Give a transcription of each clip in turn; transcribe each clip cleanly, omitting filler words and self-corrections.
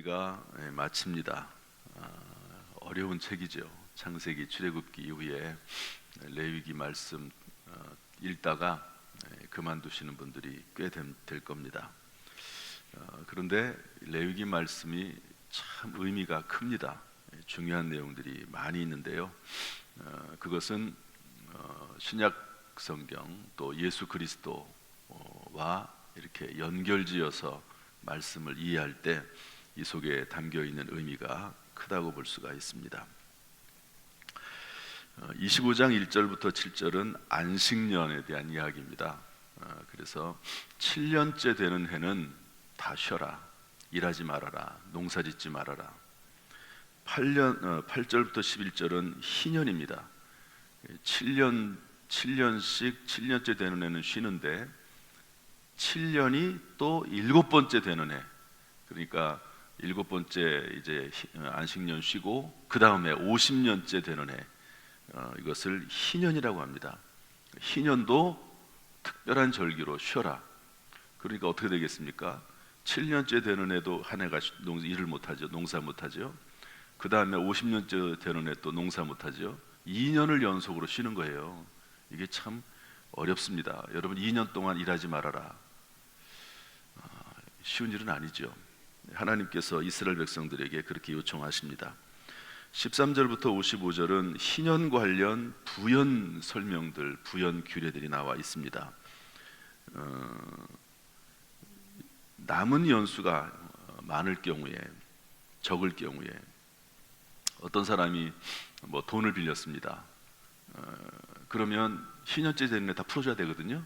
우리가 마칩니다. 어려운 책이죠. 창세기, 출애굽기 이후에 레위기 말씀 읽다가 그만두시는 분들이 꽤 될 겁니다. 그런데 레위기 말씀이 참 의미가 큽니다. 중요한 내용들이 많이 있는데요. 그것은 신약 성경 또 예수 그리스도와 이렇게 연결지어서 말씀을 이해할 때 이 속에 담겨 있는 의미가 크다고 볼 수가 있습니다. 25장 1절부터 7절은 안식년에 대한 이야기입니다. 그래서 7년째 되는 해는 다 쉬어라, 일하지 말아라, 농사짓지 말아라. 8절부터 11절은 희년입니다. 7년씩 7년째 되는 해는 쉬는데 7년이 또 7번째 되는 해, 그러니까 7번째 이제 안식년 쉬고 그 다음에 50년째 되는 해, 이것을 희년이라고 합니다. 희년도 특별한 절기로 쉬어라. 그러니까 어떻게 되겠습니까? 7년째 되는 해도 한 해가 일을 못하죠. 농사 못하죠. 그 다음에 50년째 되는 해 또 농사 못하죠. 2년을 연속으로 쉬는 거예요. 이게 참 어렵습니다. 여러분, 2년 동안 일하지 말아라. 쉬운 일은 아니죠. 하나님께서 이스라엘 백성들에게 그렇게 요청하십니다. 13절부터 55절은 희년 관련 부연 설명들, 부연 규례들이 나와 있습니다. 남은 연수가 많을 경우에, 적을 경우에, 어떤 사람이 뭐 돈을 빌렸습니다. 그러면 희년째 되는 애 다 풀어줘야 되거든요.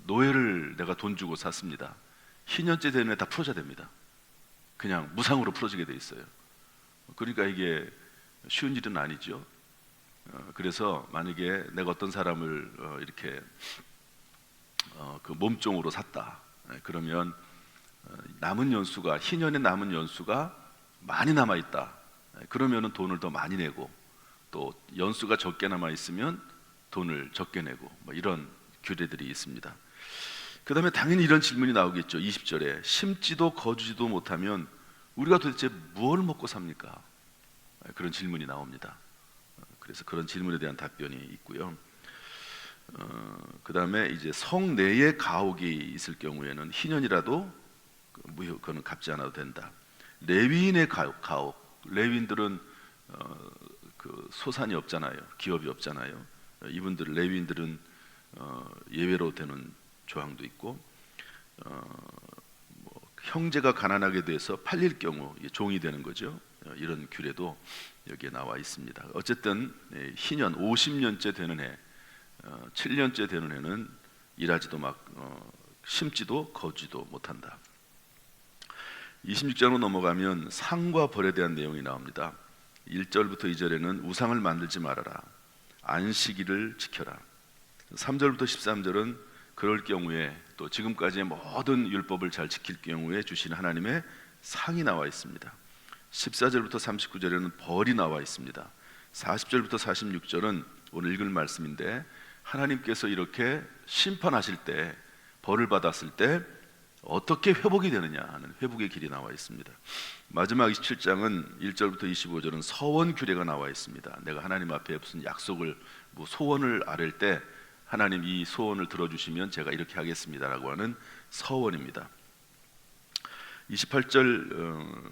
노예를 내가 돈 주고 샀습니다. 희년째 되는 애 다 풀어줘야 됩니다. 그냥 무상으로 풀어지게 돼 있어요. 그러니까 이게 쉬운 일은 아니죠. 그래서 만약에 내가 어떤 사람을 이렇게 그 몸종으로 샀다, 그러면 남은 연수가, 희년의 남은 연수가 많이 남아 있다, 그러면은 돈을 더 많이 내고, 또 연수가 적게 남아 있으면 돈을 적게 내고, 뭐 이런 규례들이 있습니다. 그 다음에 당연히 이런 질문이 나오겠죠. 20절에 심지도 거주지도 못하면 우리가 도대체 무엇을 먹고 삽니까? 그런 질문이 나옵니다. 그래서 그런 질문에 대한 답변이 있고요. 그 다음에 이제 성 내에 가옥이 있을 경우에는 희년이라도 그거는 갚지 않아도 된다. 레위인의 가옥, 레위인들은 그 소산이 없잖아요. 기업이 없잖아요. 이분들 레위인들은 예외로 되는 조항도 있고, 뭐 형제가 가난하게 돼서 팔릴 경우 종이 되는 거죠. 이런 규례도 여기에 나와 있습니다. 어쨌든 희년 50년째 되는 해, 7년째 되는 해는 일하지도 심지도 거주지도 못한다. 26절로 넘어가면 상과 벌에 대한 내용이 나옵니다. 1절부터 2절에는 우상을 만들지 말아라, 안식일을 지켜라. 3절부터 13절은 그럴 경우에, 또 지금까지의 모든 율법을 잘 지킬 경우에 주시는 하나님의 상이 나와 있습니다. 14절부터 39절에는 벌이 나와 있습니다. 40절부터 46절은 오늘 읽을 말씀인데, 하나님께서 이렇게 심판하실 때, 벌을 받았을 때 어떻게 회복이 되느냐 하는 회복의 길이 나와 있습니다. 마지막 27장은 1절부터 25절은 서원 규례가 나와 있습니다. 내가 하나님 앞에 무슨 약속을, 뭐 소원을 아랠 때 하나님 이 소원을 들어주시면 제가 이렇게 하겠습니다라고 하는 서원입니다. 26절부터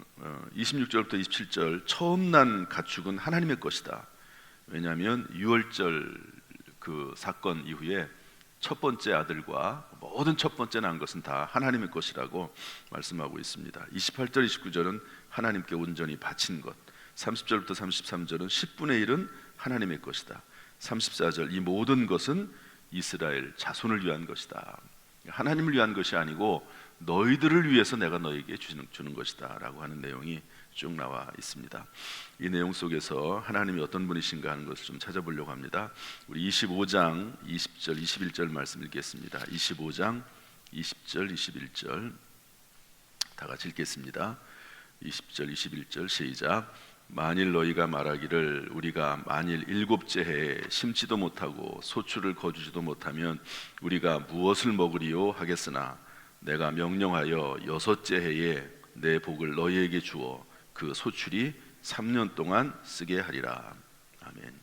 27절, 처음 난 가축은 하나님의 것이다. 왜냐하면 유월절 그 사건 이후에 첫 번째 아들과 모든 첫 번째 난 것은 다 하나님의 것이라고 말씀하고 있습니다. 28절 29절은 하나님께 온전히 바친 것, 30절부터 33절은 10분의 1은 하나님의 것이다. 34절, 이 모든 것은 이스라엘 자손을 위한 것이다. 하나님을 위한 것이 아니고 너희들을 위해서 내가 너에게 주는 것이다 라고 하는 내용이 쭉 나와 있습니다. 이 내용 속에서 하나님이 어떤 분이신가 하는 것을 좀 찾아보려고 합니다. 우리 25장 20절 21절 말씀 읽겠습니다. 25장 20절 21절 다 같이 읽겠습니다. 20절 21절 시작. 만일 너희가 말하기를 우리가 만일 7째 해에 심지도 못하고 소출을 거두지도 못하면 우리가 무엇을 먹으리요 하겠으나 내가 명령하여 6째 해에 내 복을 너희에게 주어 그 소출이 3년 동안 쓰게 하리라. 아멘.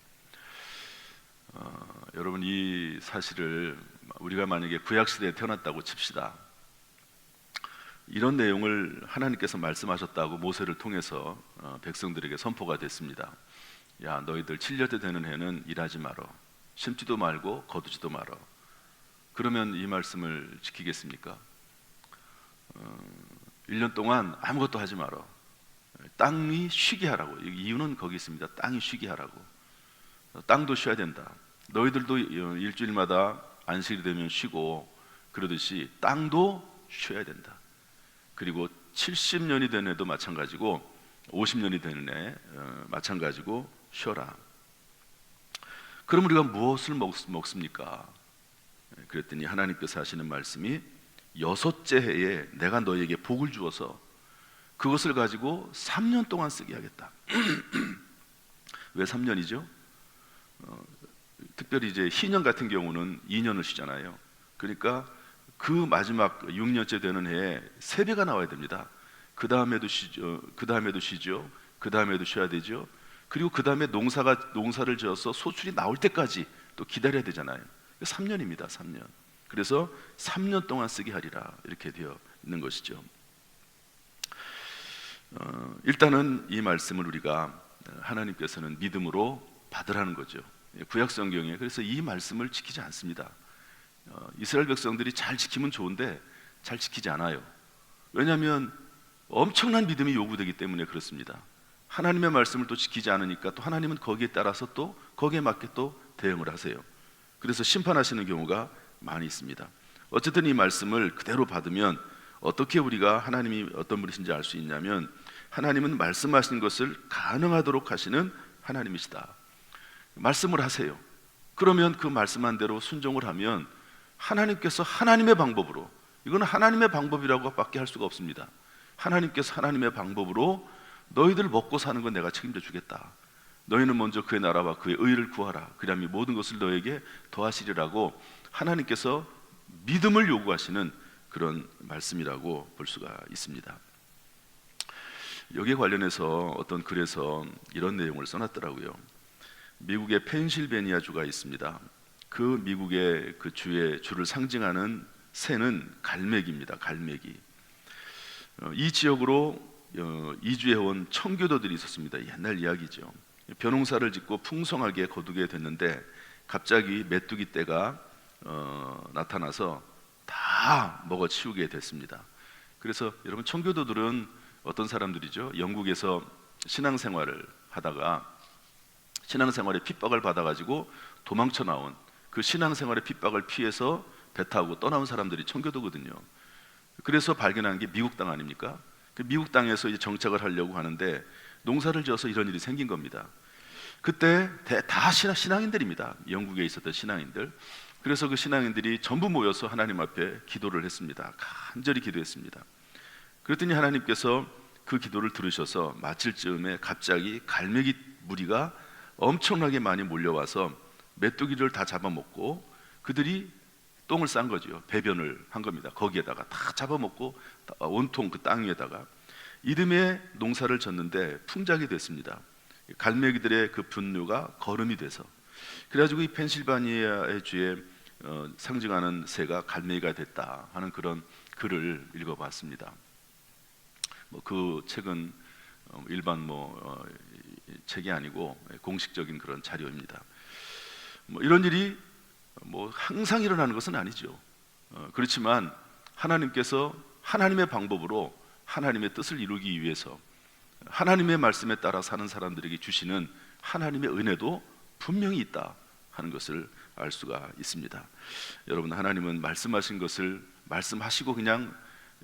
여러분, 이 사실을 우리가 만약에 구약시대에 태어났다고 칩시다. 이런 내용을 하나님께서 말씀하셨다고 모세를 통해서 백성들에게 선포가 됐습니다. 야, 너희들 7년째 되는 해는 일하지 말어. 심지도 말고 거두지도 말어. 그러면 이 말씀을 지키겠습니까? 1년 동안 아무것도 하지 말어. 땅이 쉬게 하라고. 이유는 거기 있습니다. 땅이 쉬게 하라고. 땅도 쉬어야 된다. 너희들도 일주일마다 안식이 되면 쉬고 그러듯이 땅도 쉬어야 된다. 그리고 70년이 된 해도 마찬가지고 50년이 되는 해 마찬가지고 쉬어라. 그럼 우리가 무엇을 먹습니까? 그랬더니 하나님께서 하시는 말씀이 6째 해에 내가 너희에게 복을 주어서 그것을 가지고 3년 동안 쓰게 하겠다. 왜 3년이죠? 특별히 이제 희년 같은 경우는 2년을 쉬잖아요. 그러니까 그 마지막 6년째 되는 해에 3배가 나와야 됩니다. 그 다음에도 쉬죠. 그 다음에도 쉬죠. 그 다음에도 쉬어야 되죠. 그리고 그 다음에 농사를 지어서 소출이 나올 때까지 또 기다려야 되잖아요. 3년입니다. 3년. 그래서 3년 동안 쓰게 하리라 이렇게 되어 있는 것이죠. 일단은 이 말씀을 우리가 하나님께서는 믿음으로 받으라는 거죠. 구약 성경에 그래서 이 말씀을 지키지 않습니다. 이스라엘 백성들이 잘 지키면 좋은데 잘 지키지 않아요. 왜냐하면 엄청난 믿음이 요구되기 때문에 그렇습니다. 하나님의 말씀을 또 지키지 않으니까 또 하나님은 거기에 따라서 또 거기에 맞게 또 대응을 하세요. 그래서 심판하시는 경우가 많이 있습니다. 어쨌든 이 말씀을 그대로 받으면 어떻게 우리가 하나님이 어떤 분이신지 알 수 있냐면 하나님은 말씀하신 것을 가능하도록 하시는 하나님이시다. 말씀을 하세요. 그러면 그 말씀한 대로 순종을 하면 하나님께서 하나님의 방법으로, 이거는 하나님의 방법이라고 밖에 할 수가 없습니다. 하나님께서 하나님의 방법으로 너희들 먹고 사는 건 내가 책임져 주겠다. 너희는 먼저 그의 나라와 그의 의를 구하라. 그리하면 이 모든 것을 너에게 더하시리라고 하나님께서 믿음을 요구하시는 그런 말씀이라고 볼 수가 있습니다. 여기에 관련해서 어떤 글에서 이런 내용을 써놨더라고요. 미국의 펜실베니아 주가 있습니다. 그 미국의 그 주를 상징하는 새는 갈매기입니다. 갈매기. 이 지역으로 이주해온 청교도들이 있었습니다. 옛날 이야기죠. 벼농사를 짓고 풍성하게 거두게 됐는데 갑자기 메뚜기 떼가 나타나서 다 먹어치우게 됐습니다. 그래서 여러분, 청교도들은 어떤 사람들이죠? 영국에서 신앙생활을 하다가 신앙생활에 핍박을 받아가지고 도망쳐 나온, 그 신앙생활의 핍박을 피해서 배 타고 떠나온 사람들이 청교도거든요. 그래서 발견한 게 미국 땅 아닙니까? 그 미국 땅에서 이제 정착을 하려고 하는데 농사를 지어서 이런 일이 생긴 겁니다. 그때 다 신앙인들입니다. 영국에 있었던 신앙인들. 그래서 그 신앙인들이 전부 모여서 하나님 앞에 기도를 했습니다. 간절히 기도했습니다. 그랬더니 하나님께서 그 기도를 들으셔서 마칠 즈음에 갑자기 갈매기 무리가 엄청나게 많이 몰려와서 메뚜기를 다 잡아먹고 그들이 똥을 싼 거죠. 배변을 한 겁니다. 거기에다가 다 잡아먹고 온통 그 땅 위에다가 이듬해 농사를 졌는데 풍작이 됐습니다. 갈매기들의 그 분뇨가 거름이 돼서, 그래가지고 이 펜실바니아의 주에 상징하는 새가 갈매기가 됐다 하는 그런 글을 읽어봤습니다. 그 책은 일반 책이 아니고 공식적인 그런 자료입니다. 이런 일이 항상 일어나는 것은 아니죠. 그렇지만 하나님께서 하나님의 방법으로 하나님의 뜻을 이루기 위해서 하나님의 말씀에 따라 사는 사람들에게 주시는 하나님의 은혜도 분명히 있다 하는 것을 알 수가 있습니다. 여러분, 하나님은 말씀하신 것을 말씀하시고 그냥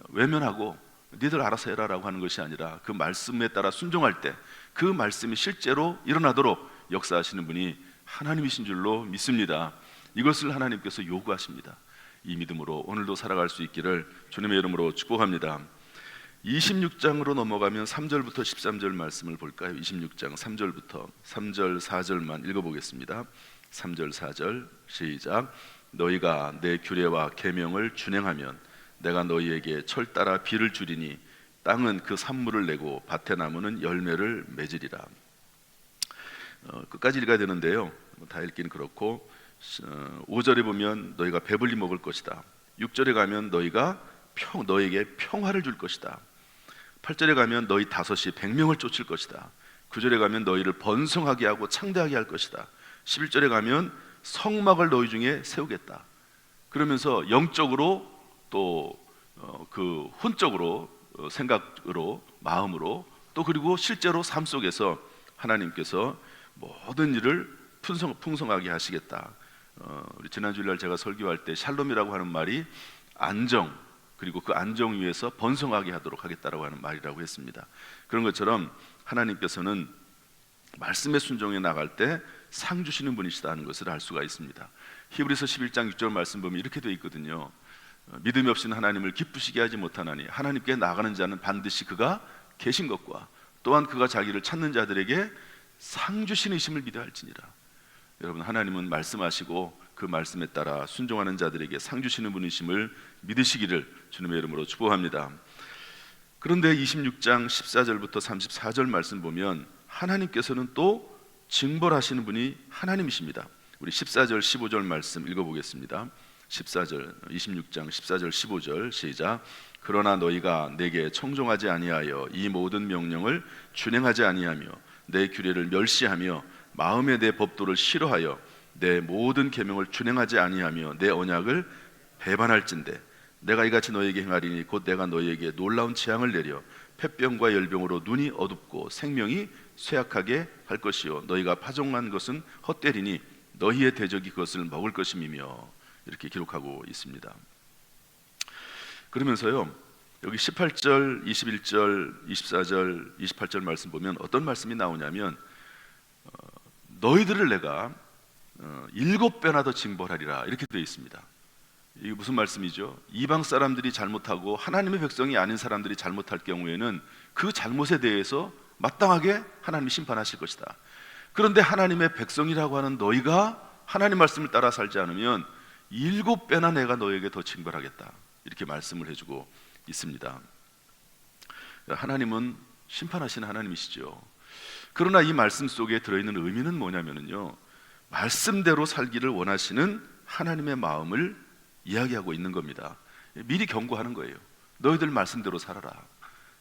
외면하고 니들 알아서 해라라고 하는 것이 아니라 그 말씀에 따라 순종할 때 그 말씀이 실제로 일어나도록 역사하시는 분이 하나님이신 줄로 믿습니다. 이것을 하나님께서 요구하십니다. 이 믿음으로 오늘도 살아갈 수 있기를 주님의 이름으로 축복합니다. 26장으로 넘어가면 3절부터 13절 말씀을 볼까요? 26장 3절부터 3절 4절만 읽어보겠습니다. 3절 4절 시작. 너희가 내 규례와 계명을 준행하면 내가 너희에게 철 따라 비를 주리니 땅은 그 산물을 내고 밭의 나무는 열매를 맺으리라. 끝까지 읽어야 되는데요. 다 읽기는 그렇고 5절에 보면 너희가 배불리 먹을 것이다. 6절에 가면 너에게 평화를 줄 것이다. 8절에 가면 너희 다섯이 100명을 쫓을 것이다. 9절에 가면 너희를 번성하게 하고 창대하게 할 것이다. 11절에 가면 성막을 너희 중에 세우겠다. 그러면서 영적으로 또 그 혼적으로 생각으로 마음으로 또 그리고 실제로 삶 속에서 하나님께서 모든 일을 풍성하게 하시겠다. 우리 지난 주일날 제가 설교할 때 샬롬이라고 하는 말이 안정, 그리고 그 안정 위에서 번성하게 하도록 하겠다라고 하는 말이라고 했습니다. 그런 것처럼 하나님께서는 말씀에 순종해 나갈 때 상 주시는 분이시다는 것을 알 수가 있습니다. 히브리서 11장 6절 말씀 보면 이렇게 되어 있거든요. 믿음이 없이는 하나님을 기쁘시게 하지 못하나니 하나님께 나가는 자는 반드시 그가 계신 것과 또한 그가 자기를 찾는 자들에게 상 주시는 이심을 믿어야 할지니라. 여러분, 하나님은 말씀하시고 그 말씀에 따라 순종하는 자들에게 상 주시는 분이심을 믿으시기를 주님의 이름으로 축복합니다. 그런데 26장 14절부터 34절 말씀 보면 하나님께서는 또 징벌하시는 분이 하나님이십니다. 우리 14절 15절 말씀 읽어보겠습니다. 14절 26장 14절 15절 시작. 그러나 너희가 내게 청종하지 아니하여 이 모든 명령을 준행하지 아니하며 내 규례를 멸시하며 마음에 내 법도를 싫어하여 내 모든 계명을 준행하지 아니하며 내 언약을 배반할진대 내가 이같이 너희에게 행하리니 곧 내가 너희에게 놀라운 재앙을 내려 폐병과 열병으로 눈이 어둡고 생명이 쇠약하게 할 것이요 너희가 파종한 것은 헛되리니 너희의 대적이 그것을 먹을 것임이며 이렇게 기록하고 있습니다. 그러면서요 여기 18절, 21절, 24절, 28절 말씀 보면 어떤 말씀이 나오냐면 너희들을 내가 7배나 더 징벌하리라 이렇게 되어 있습니다. 이게 무슨 말씀이죠? 이방 사람들이 잘못하고 하나님의 백성이 아닌 사람들이 잘못할 경우에는 그 잘못에 대해서 마땅하게 하나님이 심판하실 것이다. 그런데 하나님의 백성이라고 하는 너희가 하나님 말씀을 따라 살지 않으면 7배나 내가 너에게 더 징벌하겠다 이렇게 말씀을 해주고 있습니다. 하나님은 심판하시는 하나님이시죠. 그러나 이 말씀 속에 들어있는 의미는 뭐냐면요 말씀대로 살기를 원하시는 하나님의 마음을 이야기하고 있는 겁니다. 미리 경고하는 거예요. 너희들 말씀대로 살아라.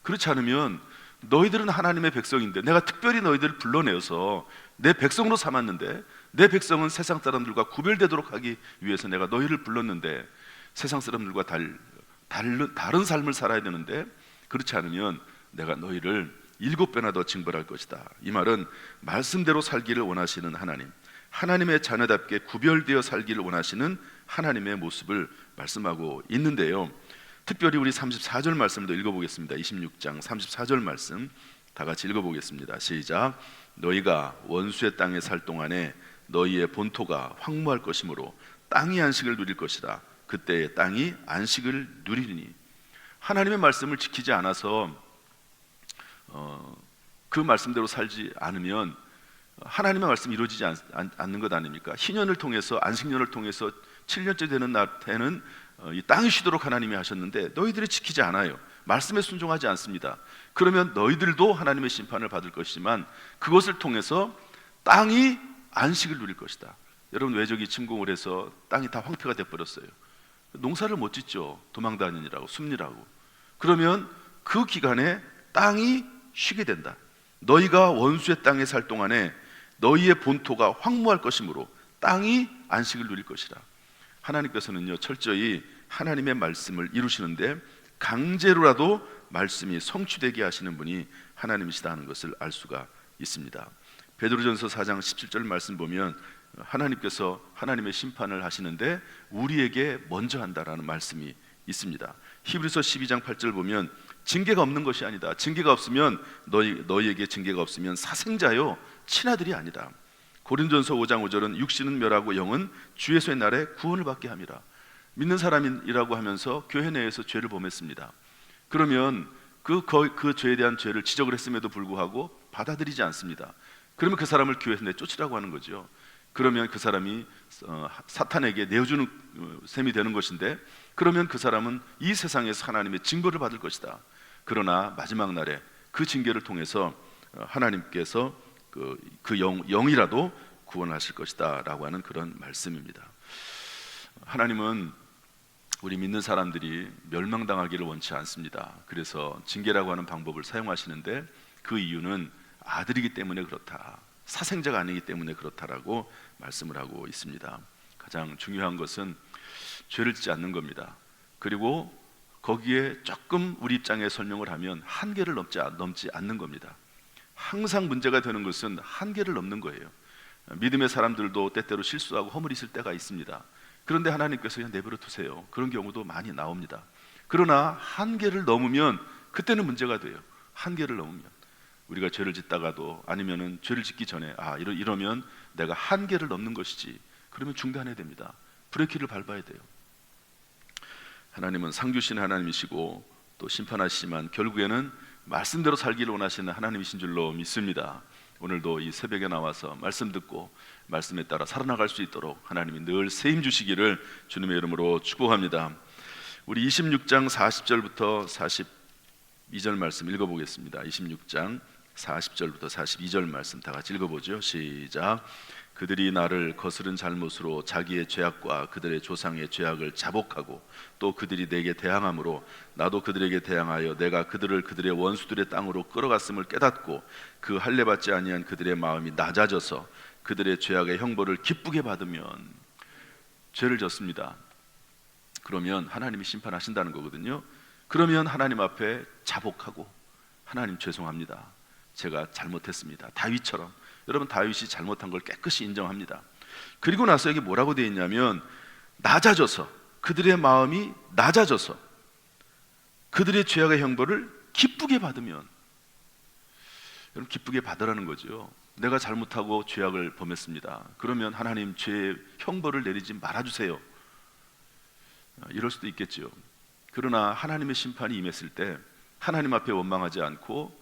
그렇지 않으면 너희들은 하나님의 백성인데 내가 특별히 너희들을 불러내어서 내 백성으로 삼았는데 내 백성은 세상 사람들과 구별되도록 하기 위해서 내가 너희를 불렀는데 세상 사람들과 다른 삶을 살아야 되는데 그렇지 않으면 내가 너희를 7배나 더 징벌할 것이다. 이 말은 말씀대로 살기를 원하시는 하나님, 하나님의 자녀답게 구별되어 살기를 원하시는 하나님의 모습을 말씀하고 있는데요 특별히 우리 34절 말씀도 읽어보겠습니다. 26장 34절 말씀 다 같이 읽어보겠습니다. 시작. 너희가 원수의 땅에 살 동안에 너희의 본토가 황무할 것이므로 땅이 안식을 누릴 것이다. 그때의 땅이 안식을 누리리니 하나님의 말씀을 지키지 않아서 그 말씀대로 살지 않으면 하나님의 말씀이 이루어지지 않는 것 아닙니까? 희년을 통해서 안식년을 통해서 7년째 되는 날에는 이 땅이 쉬도록 하나님이 하셨는데 너희들이 지키지 않아요. 말씀에 순종하지 않습니다. 그러면 너희들도 하나님의 심판을 받을 것이지만 그것을 통해서 땅이 안식을 누릴 것이다. 여러분 외적이 침공을 해서 땅이 다 황폐가 돼버렸어요. 농사를 못 짓죠. 도망다니느라고 숨느라고. 그러면 그 기간에 땅이 쉬게 된다. 너희가 원수의 땅에 살 동안에 너희의 본토가 황무할 것이므로 땅이 안식을 누릴 것이라. 하나님께서는요 철저히 하나님의 말씀을 이루시는데 강제로라도 말씀이 성취되게 하시는 분이 하나님이시다 하는 것을 알 수가 있습니다. 베드로전서 4장 17절 말씀 보면 하나님께서 하나님의 심판을 하시는데 우리에게 먼저 한다라는 말씀이 있습니다. 히브리서 12장 8절 보면 징계가 없는 것이 아니다. 징계가 없으면 너희에게 징계가 없으면 사생자요 친아들이 아니다. 고린도전서 5장 5절은 육신은 멸하고 영은 주예수의 날에 구원을 받게 함이라. 믿는 사람이라고 하면서 교회 내에서 죄를 범했습니다. 그러면 그 죄에 대한 죄를 지적을 했음에도 불구하고 받아들이지 않습니다. 그러면 그 사람을 교회에서 내쫓으라고 하는 거죠. 그러면 그 사람이 사탄에게 내어주는 셈이 되는 것인데 그러면 그 사람은 이 세상에서 하나님의 징벌을 받을 것이다. 그러나 마지막 날에 그 징계를 통해서 하나님께서 그 영이라도 구원하실 것이다 라고 하는 그런 말씀입니다. 하나님은 우리 믿는 사람들이 멸망당하기를 원치 않습니다. 그래서 징계라고 하는 방법을 사용하시는데 그 이유는 아들이기 때문에 그렇다, 사생자가 아니기 때문에 그렇다라고 말씀을 하고 있습니다. 가장 중요한 것은 죄를 짓지 않는 겁니다. 그리고 거기에 조금 우리 입장에 설명을 하면 한계를 넘지 않는 겁니다. 항상 문제가 되는 것은 한계를 넘는 거예요. 믿음의 사람들도 때때로 실수하고 허물이 있을 때가 있습니다. 그런데 하나님께서 그냥 내버려 두세요. 그런 경우도 많이 나옵니다. 그러나 한계를 넘으면 그때는 문제가 돼요. 한계를 넘으면 우리가 죄를 짓다가도 아니면은 죄를 짓기 전에 이러면 내가 한계를 넘는 것이지, 그러면 중단해야 됩니다. 브레이크를 밟아야 돼요. 하나님은 상주신 하나님이시고 또 심판하시지만 결국에는 말씀대로 살기를 원하시는 하나님이신 줄로 믿습니다. 오늘도 이 새벽에 나와서 말씀 듣고 말씀에 따라 살아나갈 수 있도록 하나님이 늘 세임 주시기를 주님의 이름으로 축복합니다. 우리 26장 40절부터 42절 말씀 읽어보겠습니다. 26장 40절부터 42절 말씀 다 같이 읽어보죠. 시작. 그들이 나를 거스른 잘못으로 자기의 죄악과 그들의 조상의 죄악을 자복하고 또 그들이 내게 대항함으로 나도 그들에게 대항하여 내가 그들을 그들의 원수들의 땅으로 끌어갔음을 깨닫고 그 할례받지 아니한 그들의 마음이 낮아져서 그들의 죄악의 형벌을 기쁘게 받으면, 죄를 졌습니다. 그러면 하나님이 심판하신다는 거거든요. 그러면 하나님 앞에 자복하고, 하나님 죄송합니다, 제가 잘못했습니다. 다윗처럼. 여러분, 다윗이 잘못한 걸 깨끗이 인정합니다. 그리고 나서 여기 뭐라고 되어 있냐면 낮아져서, 그들의 마음이 낮아져서 그들의 죄악의 형벌을 기쁘게 받으면, 여러분 기쁘게 받으라는 거죠. 내가 잘못하고 죄악을 범했습니다. 그러면 하나님 죄의 형벌을 내리지 말아주세요. 이럴 수도 있겠죠. 그러나 하나님의 심판이 임했을 때 하나님 앞에 원망하지 않고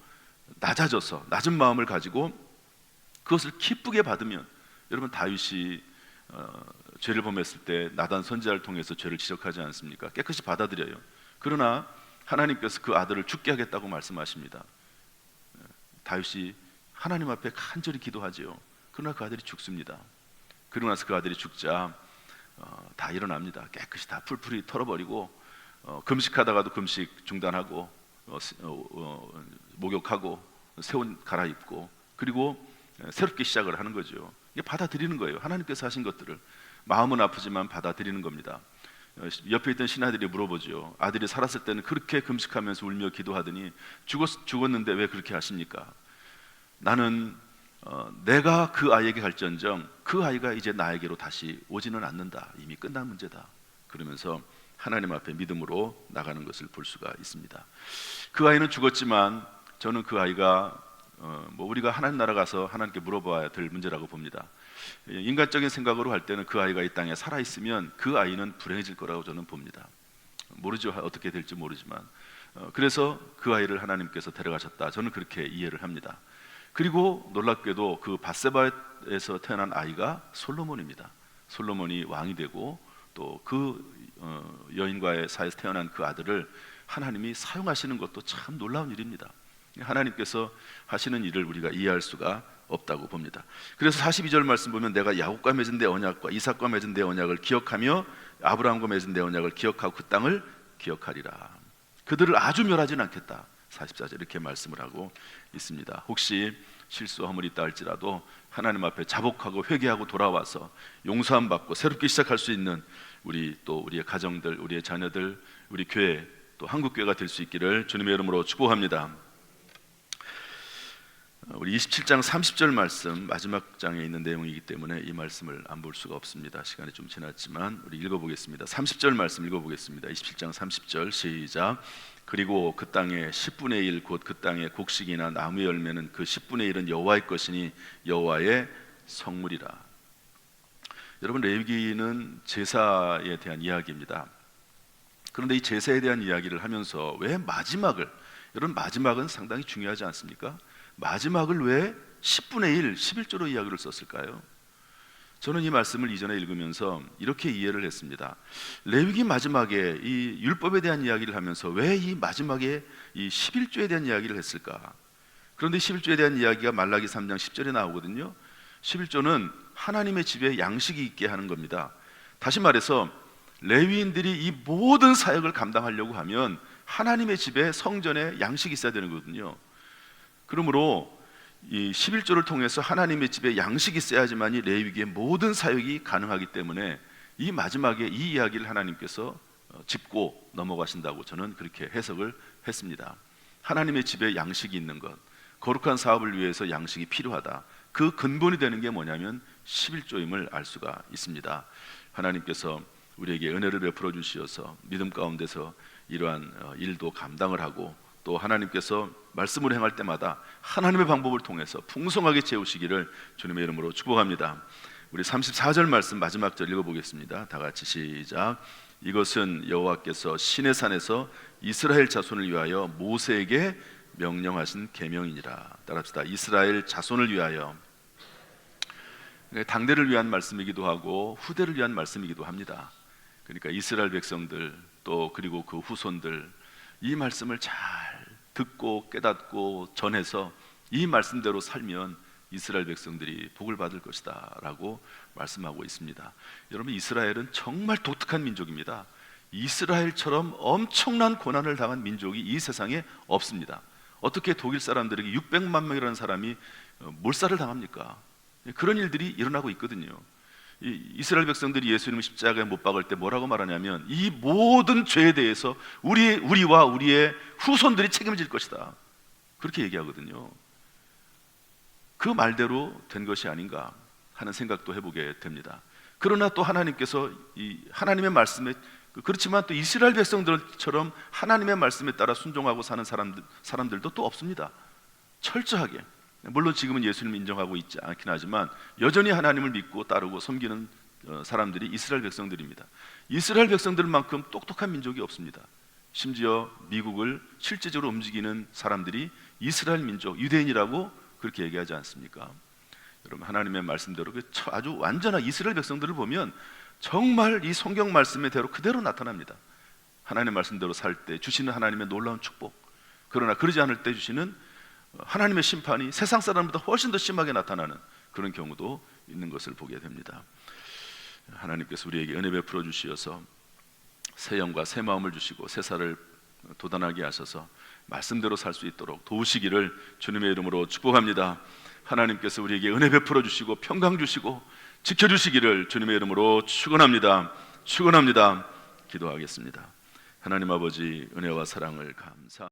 낮아져서 낮은 마음을 가지고 그것을 기쁘게 받으면, 여러분 다윗이 죄를 범했을 때 나단 선지자를 통해서 죄를 지적하지 않습니까? 깨끗이 받아들여요. 그러나 하나님께서 그 아들을 죽게 하겠다고 말씀하십니다. 다윗이 하나님 앞에 간절히 기도하지요. 그러나 그 아들이 죽습니다. 그러고 나서 그 아들이 죽자 다 일어납니다. 깨끗이 다 풀풀이 털어버리고 금식하다가도 금식 중단하고 목욕하고 새 옷 갈아입고 그리고 새롭게 시작을 하는 거죠. 이게 받아들이는 거예요. 하나님께서 하신 것들을. 마음은 아프지만 받아들이는 겁니다. 옆에 있던 신하들이 물어보죠. 아들이 살았을 때는 그렇게 금식하면서 울며 기도하더니 죽었는데 왜 그렇게 하십니까? 나는 내가 그 아이에게 갈지언정 그 아이가 이제 나에게로 다시 오지는 않는다. 이미 끝난 문제다. 그러면서 하나님 앞에 믿음으로 나가는 것을 볼 수가 있습니다. 그 아이는 죽었지만 저는 그 아이가 우리가 하나님 나라 가서 하나님께 물어봐야 될 문제라고 봅니다. 인간적인 생각으로 할 때는 그 아이가 이 땅에 살아있으면 그 아이는 불행해질 거라고 저는 봅니다. 모르죠. 어떻게 될지 모르지만 그래서 그 아이를 하나님께서 데려가셨다. 저는 그렇게 이해를 합니다. 그리고 놀랍게도 그 밧세바에서 태어난 아이가 솔로몬입니다. 솔로몬이 왕이 되고 또 그 여인과의 사이에서 태어난 그 아들을 하나님이 사용하시는 것도 참 놀라운 일입니다. 하나님께서 하시는 일을 우리가 이해할 수가 없다고 봅니다. 그래서 42절 말씀 보면 내가 야곱과 맺은 내 언약과 이삭과 맺은 내 언약을 기억하며 아브라함과 맺은 내 언약을 기억하고 그 땅을 기억하리라. 그들을 아주 멸하지는 않겠다. 44절 이렇게 말씀을 하고 있습니다. 혹시 실수 허물이 있다 할지라도 하나님 앞에 자복하고 회개하고 돌아와서 용서함 받고 새롭게 시작할 수 있는 우리의 가정들, 우리의 자녀들, 우리 교회 또 한국교회가 될 수 있기를 주님의 이름으로 축복합니다. 우리 27장 30절 말씀 마지막 장에 있는 내용이기 때문에 이 말씀을 안 볼 수가 없습니다. 시간이 좀 지났지만 우리 읽어보겠습니다. 30절 말씀 읽어보겠습니다. 27장 30절 시작. 그리고 그 땅의 10분의 1 곧 그 땅의 곡식이나 나무의 열매는 그 10분의 1은 여호와의 것이니 여호와의 성물이라. 여러분 레위기는 제사에 대한 이야기입니다. 그런데 이 제사에 대한 이야기를 하면서 왜 마지막을, 여러분 마지막은 상당히 중요하지 않습니까? 마지막을 왜 10분의 1, 11조로 이야기를 썼을까요? 저는 이 말씀을 이전에 읽으면서 이렇게 이해를 했습니다. 레위기 마지막에 이 율법에 대한 이야기를 하면서 왜 이 마지막에 이 11조에 대한 이야기를 했을까? 그런데 11조에 대한 이야기가 말라기 3장 10절에 나오거든요. 11조는 하나님의 집에 양식이 있게 하는 겁니다. 다시 말해서 레위인들이 이 모든 사역을 감당하려고 하면 하나님의 집에 성전에 양식이 있어야 되는 거거든요. 그러므로 이 11조를 통해서 하나님의 집에 양식이 있어야지만이 레위기의 모든 사역이 가능하기 때문에 이 마지막에 이 이야기를 하나님께서 짚고 넘어가신다고 저는 그렇게 해석을 했습니다. 하나님의 집에 양식이 있는 것, 거룩한 사업을 위해서 양식이 필요하다. 그 근본이 되는 게 뭐냐면 11조임을 알 수가 있습니다. 하나님께서 우리에게 은혜를 베풀어 주시어서 믿음 가운데서 이러한 일도 감당을 하고 또 하나님께서 말씀을 행할 때마다 하나님의 방법을 통해서 풍성하게 채우시기를 주님의 이름으로 축복합니다. 우리 34절 말씀 마지막 절 읽어보겠습니다. 다 같이 시작. 이것은 여호와께서 시내산에서 이스라엘 자손을 위하여 모세에게 명령하신 계명이니라. 따라합시다. 이스라엘 자손을 위하여. 당대를 위한 말씀이기도 하고 후대를 위한 말씀이기도 합니다. 그러니까 이스라엘 백성들 또 그리고 그 후손들 이 말씀을 잘 듣고 깨닫고 전해서 이 말씀대로 살면 이스라엘 백성들이 복을 받을 것이다 라고 말씀하고 있습니다. 여러분, 이스라엘은 정말 독특한 민족입니다. 이스라엘처럼 엄청난 고난을 당한 민족이 이 세상에 없습니다. 어떻게 독일 사람들에게 600만 명이라는 사람이 몰살을 당합니까? 그런 일들이 일어나고 있거든요. 이스라엘 백성들이 예수님을 십자가에 못 박을 때 뭐라고 말하냐면 이 모든 죄에 대해서 우리와 우리의 후손들이 책임질 것이다, 그렇게 얘기하거든요. 그 말대로 된 것이 아닌가 하는 생각도 해보게 됩니다. 그러나 또 하나님께서 이 하나님의 말씀에, 그렇지만 또 이스라엘 백성들처럼 하나님의 말씀에 따라 순종하고 사는 사람들도 또 없습니다. 철저하게, 물론 지금은 예수님을 인정하고 있지 않긴 하지만 여전히 하나님을 믿고 따르고 섬기는 사람들이 이스라엘 백성들입니다. 이스라엘 백성들만큼 똑똑한 민족이 없습니다. 심지어 미국을 실제적으로 움직이는 사람들이 이스라엘 민족, 유대인이라고 그렇게 얘기하지 않습니까? 여러분, 하나님의 말씀대로 아주 완전한 이스라엘 백성들을 보면 정말 이 성경 말씀의 대로 그대로 나타납니다. 하나님의 말씀대로 살 때 주시는 하나님의 놀라운 축복, 그러나 그러지 않을 때 주시는 하나님의 심판이 세상 사람보다 훨씬 더 심하게 나타나는 그런 경우도 있는 것을 보게 됩니다. 하나님께서 우리에게 은혜 베풀어 주시어서 새 영과 새 마음을 주시고 새 살을 도단하게 하셔서 말씀대로 살 수 있도록 도우시기를 주님의 이름으로 축복합니다. 하나님께서 우리에게 은혜 베풀어 주시고 평강 주시고 지켜주시기를 주님의 이름으로 축원합니다. 축원합니다. 기도하겠습니다. 하나님 아버지, 은혜와 사랑을 감사